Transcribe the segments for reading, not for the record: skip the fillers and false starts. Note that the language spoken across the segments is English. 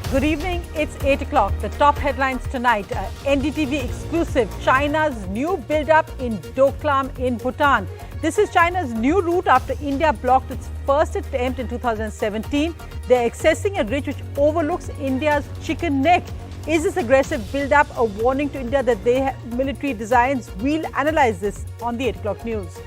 Good evening, it's 8 o'clock. The top headlines tonight. NDTV Exclusive, China's new build-up in Doklam in Bhutan. This is China's new route after India blocked its first attempt in 2017. They're accessing a ridge which overlooks India's Chicken Neck. Is this aggressive build-up a warning to India that they have military designs? We'll analyze this on the 8 o'clock news.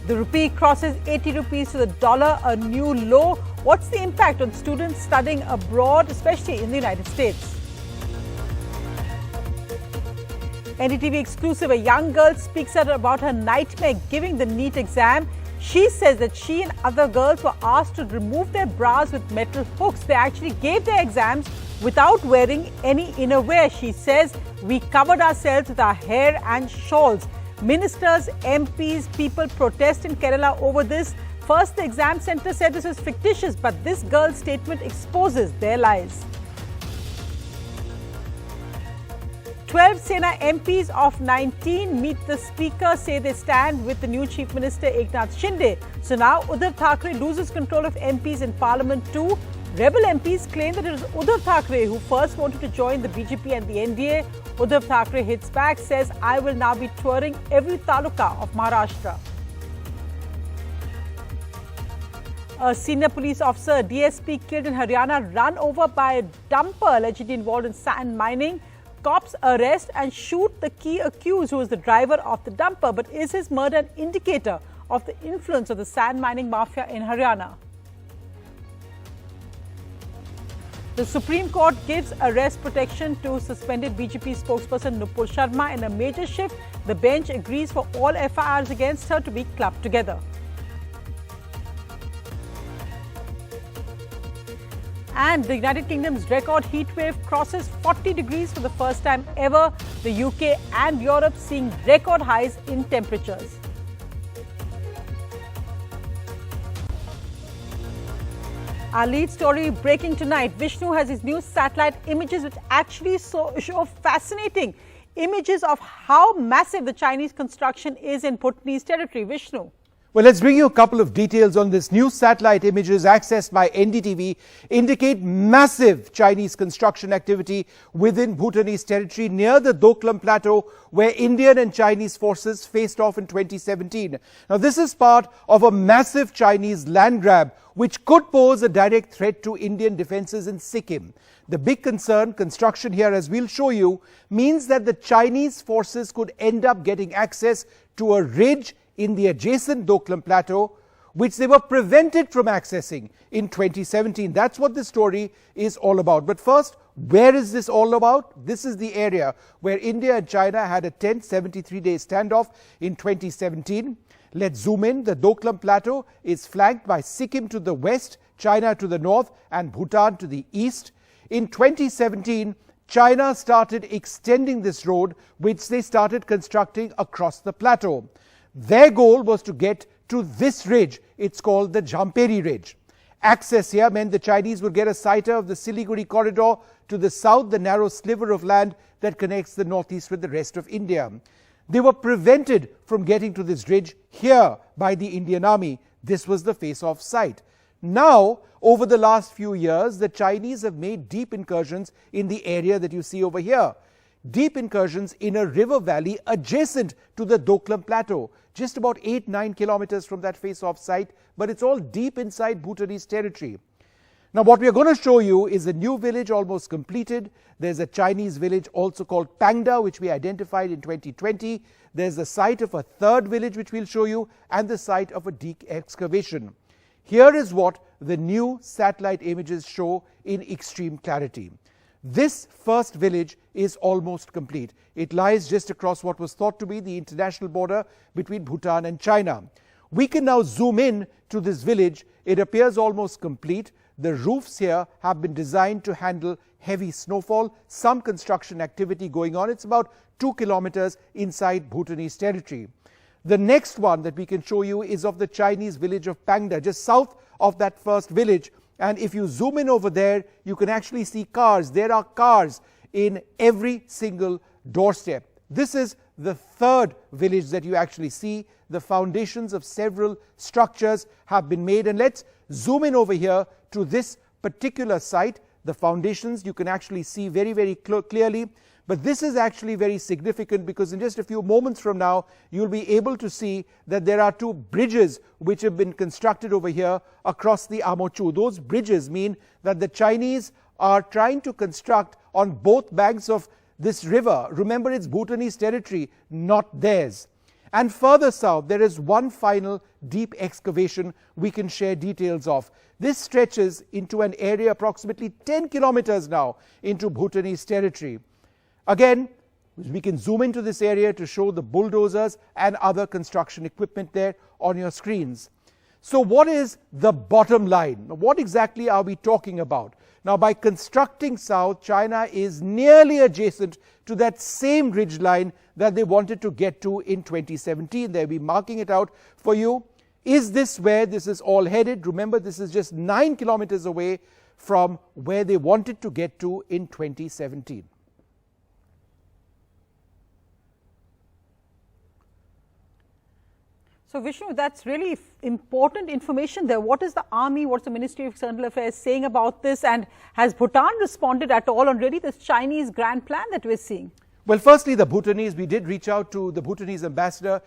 The rupee crosses 80 rupees to the dollar, a new low. What's the impact on students studying abroad, especially in the United States? NDTV Exclusive, a young girl speaks out about her nightmare giving the NEET exam. She says that she and other girls were asked to remove their bras with metal hooks. They actually gave their exams without wearing any innerwear. She says, we covered ourselves with our hair and shawls. Ministers, MPs, people protest in Kerala over this. First, the exam centre said this was fictitious, but this girl's statement exposes their lies. 12 Sena MPs of 19 meet the Speaker, say they stand with the new Chief Minister Eknath Shinde. So now Uddhav Thackeray loses control of MPs in Parliament too. Rebel MPs claim that it was Uddhav Thackeray who first wanted to join the BJP and the NDA. Uddhav Thackeray hits back, says, I will now be touring every taluka of Maharashtra. A senior police officer, DSP, killed in Haryana, run over by a dumper allegedly involved in sand mining. Cops arrest and shoot the key accused, who is the driver of the dumper. But is his murder an indicator of the influence of the sand mining mafia in Haryana? The Supreme Court gives arrest protection to suspended BJP spokesperson Nupur Sharma in a major shift. The bench agrees for all FIRs against her to be clubbed together. And the United Kingdom's record heat wave crosses 40 degrees for the first time ever. The UK and Europe seeing record highs in temperatures. Our lead story breaking tonight. Vishnu has his new satellite images which actually show fascinating images of how massive the Chinese construction is in Bhutanese territory. Vishnu. Well, let's bring you a couple of details on this. New satellite images accessed by NDTV indicate massive Chinese construction activity within Bhutanese territory near the Doklam plateau, where Indian and Chinese forces faced off in 2017. Now, this is part of a massive Chinese land grab which could pose a direct threat to Indian defenses in Sikkim. The big concern, construction here, as we'll show you, means that the Chinese forces could end up getting access to a ridge in the adjacent Doklam plateau, which they were prevented from accessing in 2017. That's what this story is all about. But first, where is this all about? This is the area where India and China had a tense 73-day standoff in 2017. Let's zoom in. The Doklam plateau is flanked by Sikkim to the west, China to the north, and Bhutan to the east. In 2017, China started extending this road, which they started constructing across the plateau. Their goal was to get to this ridge. It's called the Jamperi Ridge. Access here meant the Chinese would get a sighter of the Siliguri corridor, to the south the narrow sliver of land that connects the northeast with the rest of India. They were prevented from getting to this ridge here by the Indian army. This was the face-off site. Now, over the last few years, the Chinese have made deep incursions in the area that you see over here. Deep incursions in a river valley adjacent to the Doklam plateau, just about 8-9 kilometers from that face-off site, but it's all deep inside Bhutanese territory. Now, what we are going to show you is a new village almost completed. There's a Chinese village also called Pangda, which we identified in 2020. There's the site of a third village, which we'll show you, and the site of a deep excavation. Here is what the new satellite images show in extreme clarity. This first village is almost complete. It lies just across what was thought to be the international border between Bhutan and China. We can now zoom in to this village. It appears almost complete. The roofs here have been designed to handle heavy snowfall, some construction activity going on. It's about 2 kilometers inside Bhutanese territory. The next one that we can show you is of the Chinese village of Pangda, just south of that first village. And if you zoom in over there, you can actually see cars. There are cars in every single doorstep. This is the third village that you actually see. The foundations of several structures have been made. And let's zoom in over here to this particular site. The foundations you can actually see very, very clearly. But this is actually very significant because in just a few moments from now, you'll be able to see that there are two bridges which have been constructed over here across the Amo Chu. Those bridges mean that the Chinese are trying to construct on both banks of this river. Remember, it's Bhutanese territory, not theirs. And further south, there is one final deep excavation we can share details of. This stretches into an area approximately 10 kilometers now into Bhutanese territory. Again, we can zoom into this area to show the bulldozers and other construction equipment there on your screens. So what is the bottom line? What exactly are we talking about? Now, by constructing south, China is nearly adjacent to that same ridge line that they wanted to get to in 2017. They'll be marking it out for you. Is this where this is all headed? Remember, this is just 9 kilometers away from where they wanted to get to in 2017. So Vishnu, that's really important information there. What is the army, what's the Ministry of External Affairs saying about this, and has Bhutan responded at all on really this Chinese grand plan that we're seeing? Well, firstly, the Bhutanese, we did reach out to the Bhutanese ambassador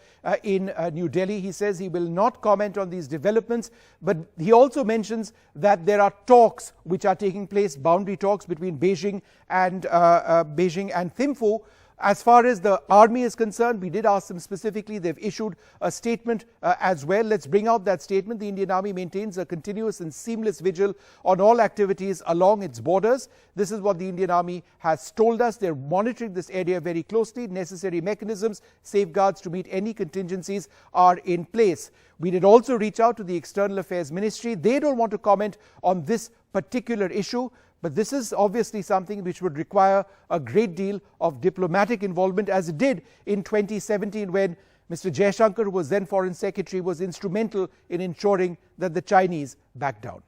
in New Delhi. He says he will not comment on these developments, but he also mentions that there are talks which are taking place, boundary talks between Beijing and Thimphu. As far as the army is concerned, we did ask them specifically. They've issued a statement as well. Let's bring out that statement. The Indian Army maintains a continuous and seamless vigil on all activities along its borders. This is what the Indian Army has told us. They're monitoring this area very closely. Necessary mechanisms, safeguards to meet any contingencies are in place. We did also reach out to the External Affairs Ministry. They don't want to comment on this particular issue. But this is obviously something which would require a great deal of diplomatic involvement, as it did in 2017 when Mr. Jaishankar, who was then Foreign Secretary, was instrumental in ensuring that the Chinese backed down.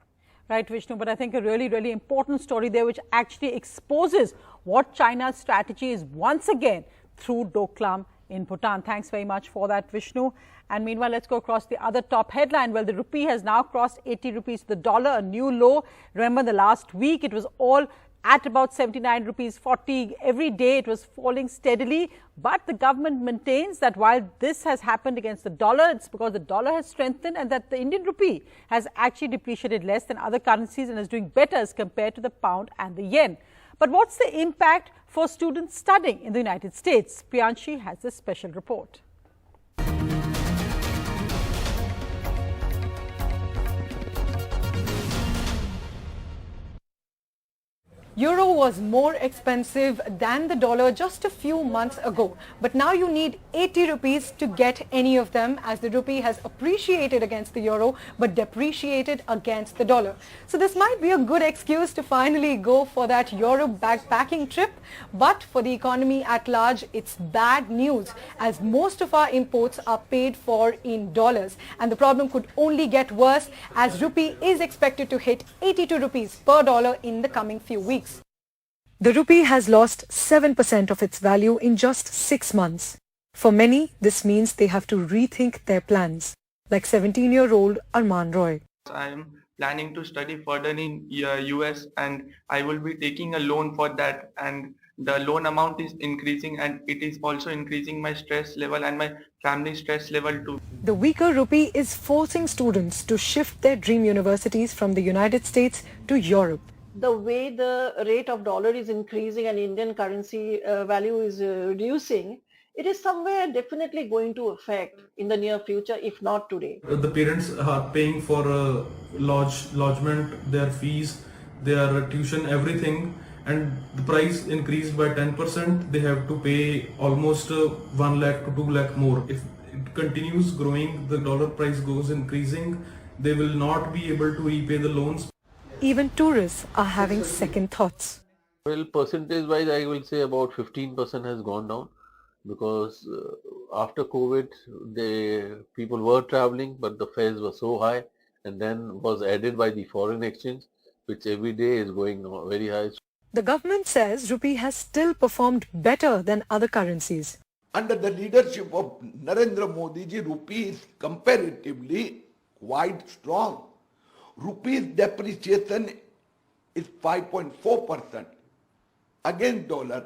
Right, Vishnu, but I think a really, really important story there which actually exposes what China's strategy is once again through Doklam in Bhutan. Thanks very much for that, Vishnu. And meanwhile, let's go across the other top headline. Well, the rupee has now crossed 80 rupees to the dollar, a new low. Remember, the last week it was all at about 79 rupees 40. Every day it was falling steadily. But the government maintains that while this has happened against the dollar, it's because the dollar has strengthened and that the Indian rupee has actually depreciated less than other currencies and is doing better as compared to the pound and the yen. But what's the impact for students studying in the United States? Priyanshi has this special report. Euro was more expensive than the dollar just a few months ago. But now you need 80 rupees to get any of them, as the rupee has appreciated against the euro but depreciated against the dollar. So this might be a good excuse to finally go for that Europe backpacking trip. But for the economy at large, it's bad news, as most of our imports are paid for in dollars. And the problem could only get worse, as rupee is expected to hit 82 rupees per dollar in the coming few weeks. The rupee has lost 7% of its value in just 6 months. For many, this means they have to rethink their plans, like 17-year-old Arman Roy. I am planning to study further in US, and I will be taking a loan for that, and the loan amount is increasing, and it is also increasing my stress level and my family stress level too. The weaker rupee is forcing students to shift their dream universities from the United States to Europe. The way the rate of dollar is increasing and Indian currency value is reducing, it is somewhere definitely going to affect in the near future, if not today. The parents are paying for lodgement, their fees, their tuition, everything, and the price increased by 10%. They have to pay almost 1 lakh to 2 lakh more. If it continues growing, the dollar price goes increasing, they will not be able to repay the loans. Even tourists are having second thoughts. Well, percentage-wise, I will say about 15% has gone down, because after COVID, people were traveling, but the fares were so high, and then was added by the foreign exchange, which every day is going very high. The government says rupee has still performed better than other currencies. Under the leadership of Narendra Modi ji, rupee is comparatively quite strong. Rupee's depreciation is 5.4% against dollar.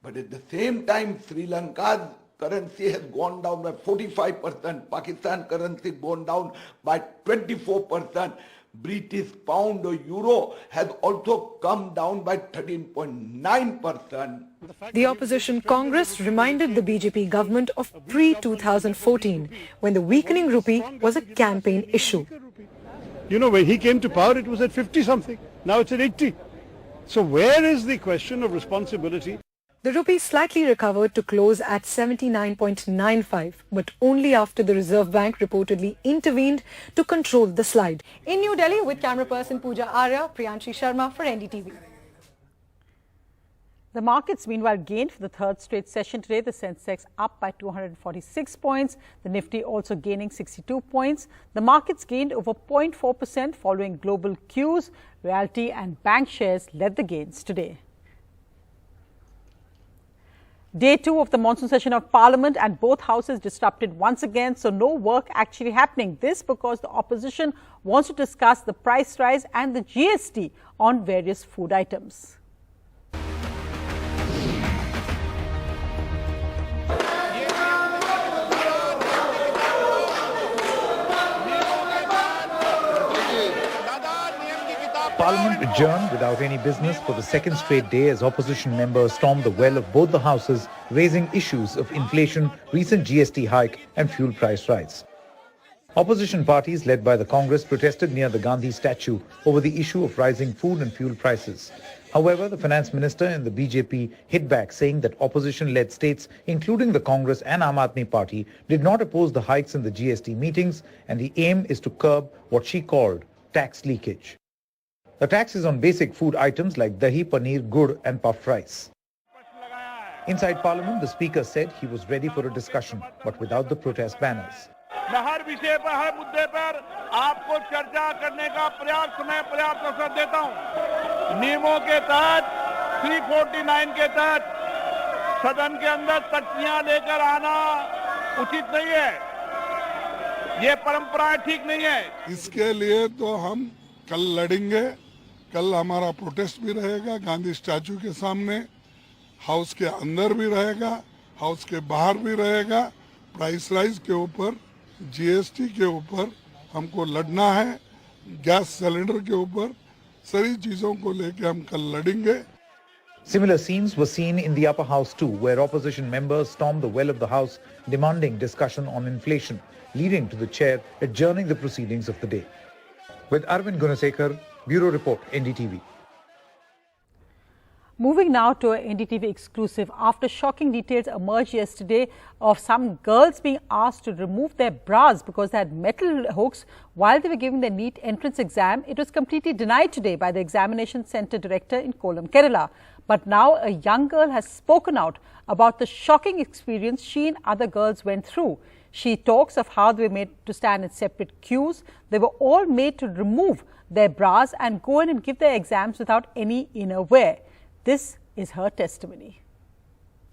But at the same time, Sri Lanka's currency has gone down by 45%. Pakistan currency gone down by 24%. British pound or euro has also come down by 13.9%. The opposition Congress reminded the BJP government of pre-2014, when the weakening rupee was a campaign issue. You know, when he came to power, it was at 50 something. Now it's at 80. So where is the question of responsibility? The rupee slightly recovered to close at 79.95, but only after the Reserve Bank reportedly intervened to control the slide. In New Delhi, with camera person Pooja Arya, Priyanshi Sharma for NDTV. The markets, meanwhile, gained for the third straight session today. The Sensex up by 246 points. The Nifty also gaining 62 points. The markets gained over 0.4% following global cues. Realty and bank shares led the gains today. Day 2 of the monsoon session of Parliament and both houses disrupted once again, so no work actually happening. This because the opposition wants to discuss the price rise and the GST on various food items. Parliament adjourned without any business for the second straight day as opposition members stormed the well of both the houses, raising issues of inflation, recent GST hike and fuel price rise. Opposition parties led by the Congress protested near the Gandhi statue over the issue of rising food and fuel prices. However, the finance minister and the BJP hit back, saying that opposition-led states, including the Congress and Aam Aadmi Party, did not oppose the hikes in the GST meetings, and the aim is to curb what she called tax leakage. The tax is on basic food items like dahi, paneer, gur and puffed rice. Inside Parliament, the Speaker said he was ready for a discussion, but without the protest banners. मैं हर विषय पर, हर मुद्दे पर आपको चर्चा करने का पर्याप्त अवसर देता हूं। नियमों के तहत 349 के तहत सदन के अंदर तख्तियां लेकर आना उचित नहीं है। ये परंपरा ठीक नहीं है। इसके लिए तो हम कल लड़ेंगे। कल हमारा प्रोटेस्ट भी रहेगा गांधी स्टैचू के सामने, हाउस के अंदर भी रहेगा, हाउस के बाहर भी रहेगा। प्राइस राइज के ऊपर, जीएसटी के ऊपर हमको लड़ना है, गैस सिलेंडर के ऊपर, सारी चीजों को लेके हम कल लड़ेंगे। Similar scenes were seen in the upper house too, where opposition members stormed the well of the house demanding discussion on inflation, leading to the chair adjourning the proceedings of the day. With Arvind Gunasekar, Bureau Report, NDTV. Moving now to an NDTV exclusive. After shocking details emerged yesterday of some girls being asked to remove their bras because they had metal hooks while they were giving their NEET entrance exam, it was completely denied today by the examination centre director in Kollam, Kerala. But now a young girl has spoken out about the shocking experience she and other girls went through. She talks of how they were made to stand in separate queues. They were all made to remove their bras and go in and give their exams without any inner wear. This is her testimony.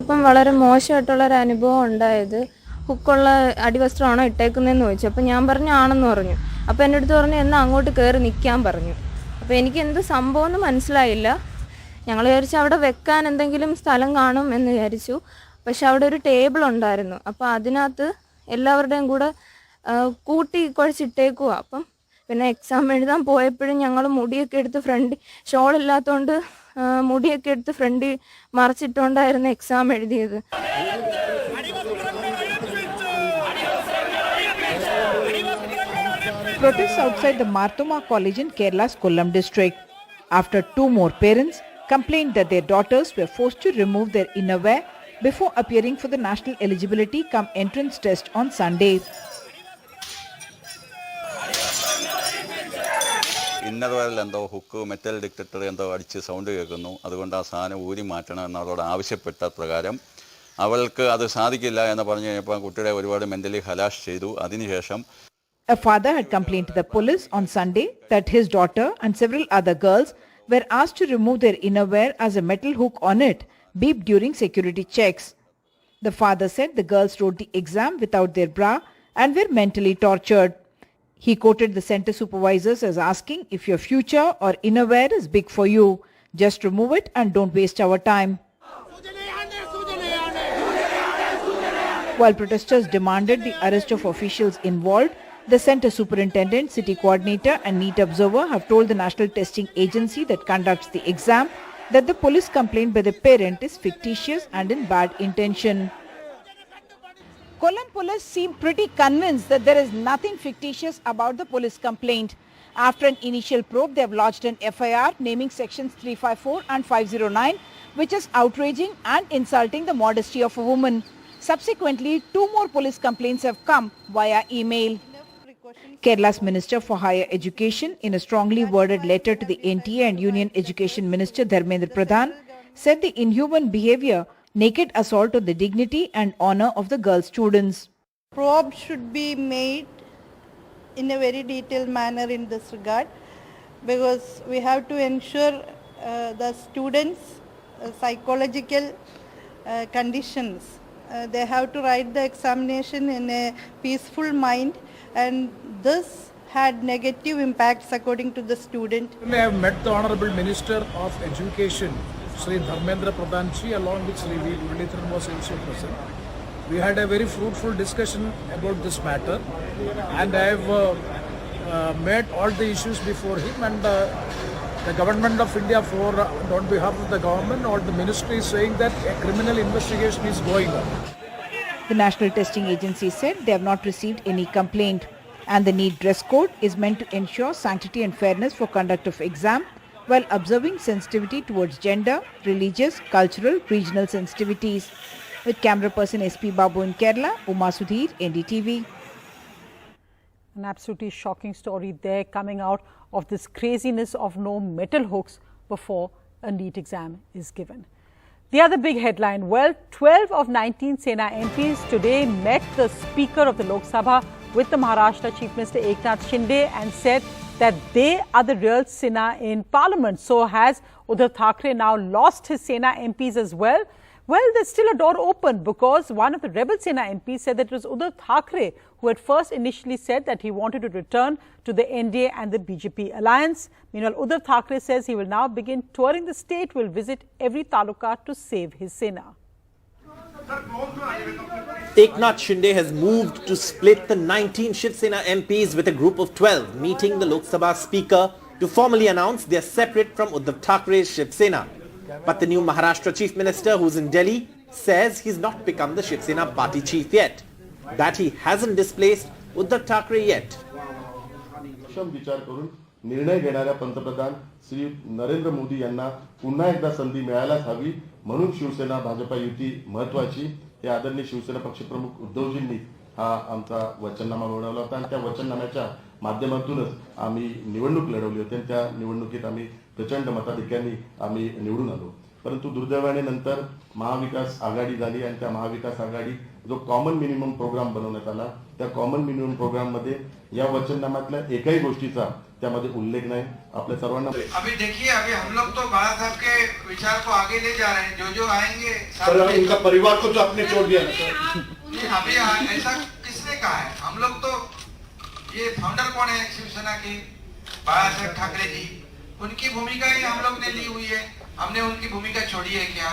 ഇപ്പം വളരെ മോശമായിട്ടുള്ള ഒരു അനുഭവം ഉണ്ടായത്. ഹുക്കുള്ള അടിവസ്ത്രമാണോ ഇട്ടേക്കുന്നതെന്ന് ചോദിച്ചു. അപ്പോൾ ഞാൻ പറഞ്ഞു ആണെന്ന് പറഞ്ഞു. അപ്പോൾ എൻ്റെ അടുത്ത് പറഞ്ഞു എന്നാൽ അങ്ങോട്ട് കയറി നിൽക്കാൻ പറഞ്ഞു. അപ്പോൾ എനിക്ക് എന്ത് സംഭവം എന്ന് മനസ്സിലായില്ല. ഞങ്ങൾ വിചാരിച്ചു അവിടെ വെക്കാൻ എന്തെങ്കിലും സ്ഥലം കാണും എന്ന് വിചാരിച്ചു. പക്ഷെ അവിടെ ഒരു ടേബിൾ ഉണ്ടായിരുന്നു. അപ്പോൾ അതിനകത്ത് എല്ലാവരുടെയും കൂടെ കൂട്ടി കുഴച്ചിട്ടേക്കുക. അപ്പം പിന്നെ എക്സാം എഴുതാൻ പോയപ്പോഴും ഞങ്ങൾ മുടിയൊക്കെ എടുത്ത് ഫ്രണ്ട് ഷോൾ ഇല്ലാത്തതുകൊണ്ട് മുടിയൊക്കെ എടുത്ത് ഫ്രണ്ടിൽ മറച്ചിട്ടുണ്ടായിരുന്നു എക്സാം എഴുതിയത്. Protests outside the Marthoma College in Kerala's Kollam district after two more parents complained that their daughters were forced to remove their innerwear before appearing for the national eligibility cum entrance test on Sunday. ഇന്നർവെയറിൽ എന്തോ hook metal detector എന്തോ അടിച്ച് sound കേൾക്കുന്നു, അതുകൊണ്ട് ആ സാധനം ഊരി മാറ്റണം എന്നവരോട് ആവശ്യപ്പെട്ട പ്രകാരം അവൾക്ക് അത് സാധിക്കില്ല എന്ന് പറഞ്ഞു കഴിഞ്ഞപ്പോൾ കുട്ടിയുടെ ഒരുപാട് മെന്റലി ഹലാഷ് ചെയ്തു. അതിനുശേഷം A father had complained to the police on Sunday that his daughter and several other girls were asked to remove their innerwear as a metal hook on it beeped during security checks. The father said the girls wrote the exam without their bra and were mentally tortured. He quoted the centre supervisors as asking if your future or innerwear is big for you. Just remove it and don't waste our time. While protesters demanded the arrest of officials involved, the centre superintendent, city coordinator and NEET observer have told the National Testing Agency that conducts the exam that the police complaint by the parent is fictitious and in bad intention. Kollam police seem pretty convinced that there is nothing fictitious about the police complaint. After an initial probe, they have lodged an FIR naming sections 354 and 509, which is outraging and insulting the modesty of a woman. Subsequently, 2 more police complaints have come via email. Kerala's Minister for Higher Education, in a strongly worded letter to the NTA and Union Education Minister Dharmendra Pradhan, said the inhuman behavior naked assault on the dignity and honor of the girl students. Probe should be made in a very detailed manner in this regard, because we have to ensure the students' psychological conditions. They have to write the examination in a peaceful mind, and this had negative impacts according to the student. I have met the Honorable Minister of Education, Sri Dharmendra Pradhan ji, along with Sri Vilitran was also present. We had a very fruitful discussion about this matter, and I have made all the issues before him, and the Government of India, on behalf of the government or the ministry, is saying that a criminal investigation is going on. The National Testing Agency said they have not received any complaint, and the NEET dress code is meant to ensure sanctity and fairness for conduct of exam while observing sensitivity towards gender, religious, cultural, regional sensitivities. With camera person SP Babu in Kerala, Uma Sudhir, NDTV. An absolutely shocking story there coming out of this craziness of no metal hooks before a NEET exam is given. The other big headline, well, 12 of 19 Sena MPs today met the Speaker of the Lok Sabha with the Maharashtra Chief Minister Eknath Shinde and said that they are the real Sena in Parliament. So has Uddhav Thackeray now lost his Sena MPs as well? Well, there's still a door open, because one of the rebel Sena MPs said that it was Uddhav Thackeray who had first initially said that he wanted to return to the NDA and the BJP alliance. Meanwhile, Uddhav Thackeray says he will now begin touring the state, will visit every taluka to save his Sena. Eknath Shinde has moved to split the 19 Shiv Sena MPs with a group of 12, meeting the Lok Sabha Speaker to formally announce they are separate from Uddhav Thackeray's Shiv Sena. But the new Maharashtra Chief Minister, who's in Delhi, says he's not become the Shiv Sena party chief yet. That he hasn't displaced Uddhav Thackeray yet. निर्णय घेणाऱ्या पंतप्रधान श्री नरेंद्र मोदी यांना पुन्हा एकदा संधी मिळायलाच हवी, म्हणून शिवसेना भाजपा युती महत्त्वाची. हे आदरणीय शिवसेना पक्षप्रमुख उद्धवजींनी हा आमचा वचननामा बनवला होता, आणि त्या वचननाम्याच्या माध्यमातूनच आम्ही निवडणूक लढवली होती, आणि त्या निवडणुकीत आम्ही प्रचंड मताधिक्याने आम्ही निवडून आलो. परंतु दुर्दैवाने नंतर महाविकास आघाडी झाली, आणि त्या महाविकास आघाडी जो कॉमन मिनिमम प्रोग्राम बनवण्यात आला, त्या कॉमन मिनिमम प्रोग्राम मध्ये या वचननाम्यातल्या एकही गोष्टीचा त्यामध्ये उल्लेख नाही. आपल्या सर्वांना अभी देखिए, अभी हम लोग तो बाला साहब के विचार को आगे ले जा रहे हैं, जो जो आएंगे इनका परिवार को तो आपने छोड़ दिया ना. अभी ऐसा किसने कहा है? हम लोग तो, ये फाउंडर कौन है शिवसेना के? बाला साहब ठाकरे जी, उनकी भूमिका ही हम लोग ने ली हुई है. हमने उनकी भूमिका छोड़ी है क्या?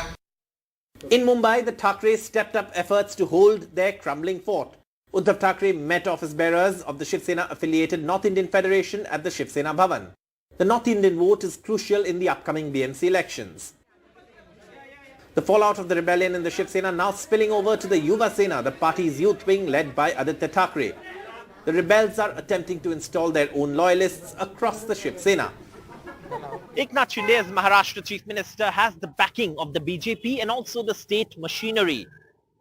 In Mumbai, the Thackeray's stepped up efforts to hold their crumbling fort. Uddhav Thackeray met office bearers of the Shiv Sena affiliated North Indian Federation at the Shiv Sena Bhavan. The North Indian vote is crucial in the upcoming BMC elections. The fallout of the rebellion in the Shiv Sena now spilling over to the Yuva Sena, the party's youth wing led by Aditya Thackeray. The rebels are attempting to install their own loyalists across the Shiv Sena. Eknath Shinde, as Maharashtra Chief Minister, has the backing of the BJP and also the state machinery.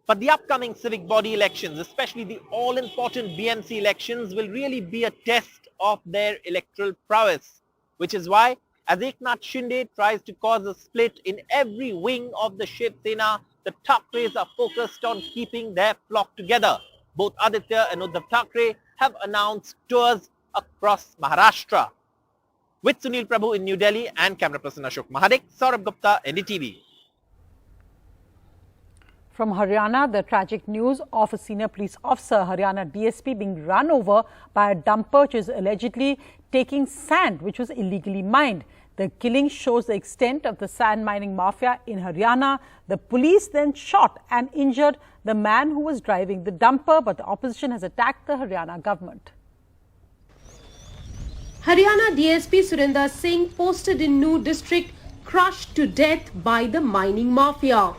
But the upcoming civic body elections, especially the all-important BMC elections, will really be a test of their electoral prowess. Which is why, as Eknath Shinde tries to cause a split in every wing of the Shiv Sena, the Thackerays are focused on keeping their flock together. Both Aditya and Uddhav Thackeray have announced tours across Maharashtra. With Sunil Prabhu in New Delhi and camera person Ashok Mahadik, Saurabh Gupta, NDTV. From Haryana, the tragic news of a senior police officer, Haryana DSP, being run over by a dumper which is allegedly taking sand which was illegally mined. The killing shows the extent of the sand mining mafia in Haryana. The police then shot and injured the man who was driving the dumper, but the opposition has attacked the Haryana government. Haryana DSP Surinder Singh, posted in New district, crushed to death by the mining mafia.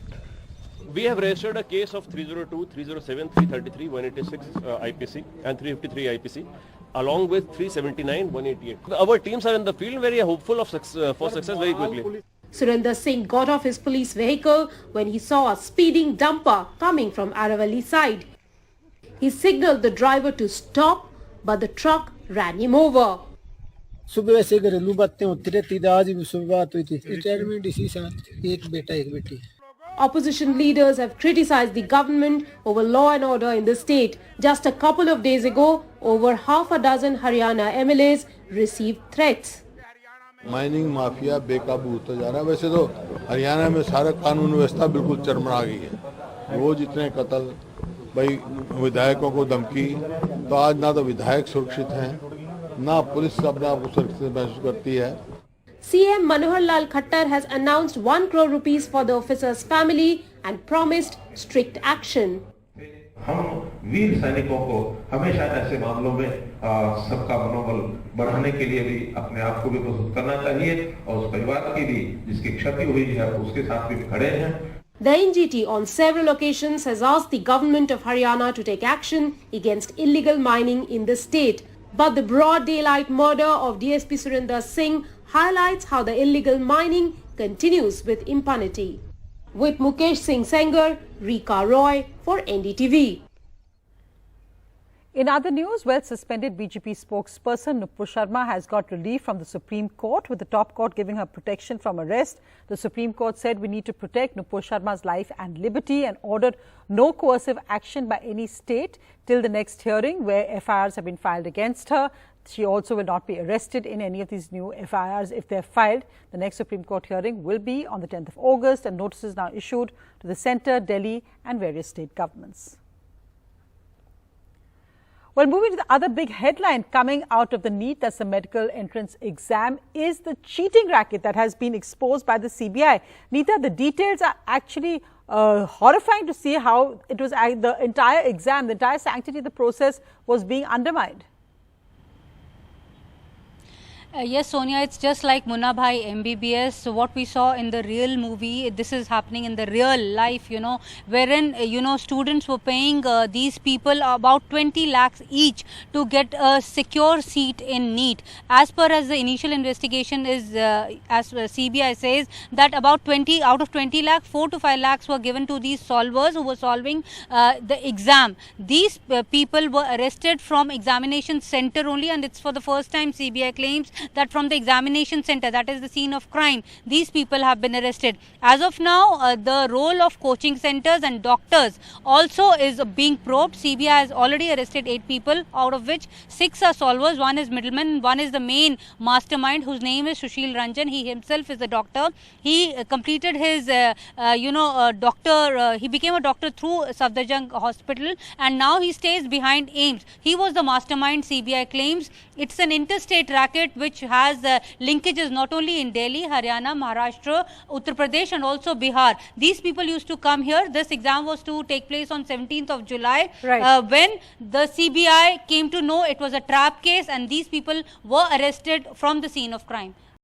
We have registered a case of 302, 307, 333, 186 IPC and 353 IPC, along with 379, 188. Our teams are in the field, very hopeful of for success very quickly. Surinder Singh got off his police vehicle when he saw a speeding dumper coming from Aravalli side. He signalled the driver to stop, but the truck ran him over. सुबह से घरेलू बातें होती रहती थी, आज भी सुबह बात हुई थी। रिटायरमेंट इसी साथ, एक बेटा एक बेटी। Opposition leaders have criticized the government over law and order in the state. Just a couple of days ago, over half a dozen Haryana MLAs received threats. Mining mafia बेकाबू होता जा रहा है। वैसे तो हरियाणा में सारा कानून व्यवस्था बिल्कुल चरमरा गई है। रोज इतने कत्ल, भाई विधायकों को धमकी, तो आज ना तो विधायक सुरक्षित हैं, ना पुलिस अपने आप को सुरक्षित महसूस करती है। CM Manohar Lal Khattar has announced 1 crore rupees for the officer's family and promised strict action. हम वीर सैनिकों को हमेशा ऐसे मामलों में सबका मनोबल बढ़ाने के लिए भी अपने आप को भी प्रस्तुत करना चाहिए और उस परिवार की भी जिसकी क्षति हुई है उसके साथ भी खड़े हैं। The NGT on several occasions has asked the government of Haryana to take action against illegal mining in the state. But the broad daylight murder of DSP Surinder Singh highlights how the illegal mining continues with impunity. With Mukesh Singh Sengar, Rika Roy for NDTV. In other news, well-suspended BJP spokesperson Nupur Sharma has got relief from the Supreme Court, with the top court giving her protection from arrest. The Supreme Court said we need to protect Nupur Sharma's life and liberty and ordered no coercive action by any state till the next hearing, where FIRs have been filed against her. She also will not be arrested in any of these new FIRs if they're filed. The next Supreme Court hearing will be on the 10th of August, and notices now issued to the centre, Delhi and various state governments. Well, moving to the other big headline coming out of the NEET, that's the medical entrance exam, is the cheating racket that has been exposed by the CBI. Neeta, the details are actually horrifying to see how it was the entire exam, the entire sanctity of the process was being undermined. Yes, Sonia, it's just like Munna Bhai MBBS. So what we saw in the real movie, this is happening in the real life, wherein, students were paying these people about 20 lakhs each to get a secure seat in NEET. As per as the initial investigation is, as CBI says, that about 20 out of 20 lakh, 4 to 5 lakhs were given to these solvers who were solving the exam. These people were arrested from examination center only, and it's for the first time CBI claims that from the examination center, that is the scene of crime, these people have been arrested. As of now, the role of coaching centers and doctors also is being probed. CBI has already arrested 8 people, out of which 6 are solvers, 1 is middleman, 1 is the main mastermind, whose name is Sushil Ranjan. He himself is a doctor. He completed his, he became a doctor through Safdarjung Hospital, and now he stays behind AIIMS. He was the mastermind, CBI claims. It's an interstate racket which has linkages not only in Delhi, Haryana, Maharashtra, Uttar Pradesh and also Bihar. These people used to come here. This exam was to take place on 17th of July. Right. When the CBI came to know it was a trap case, and these people were arrested from the scene of crime.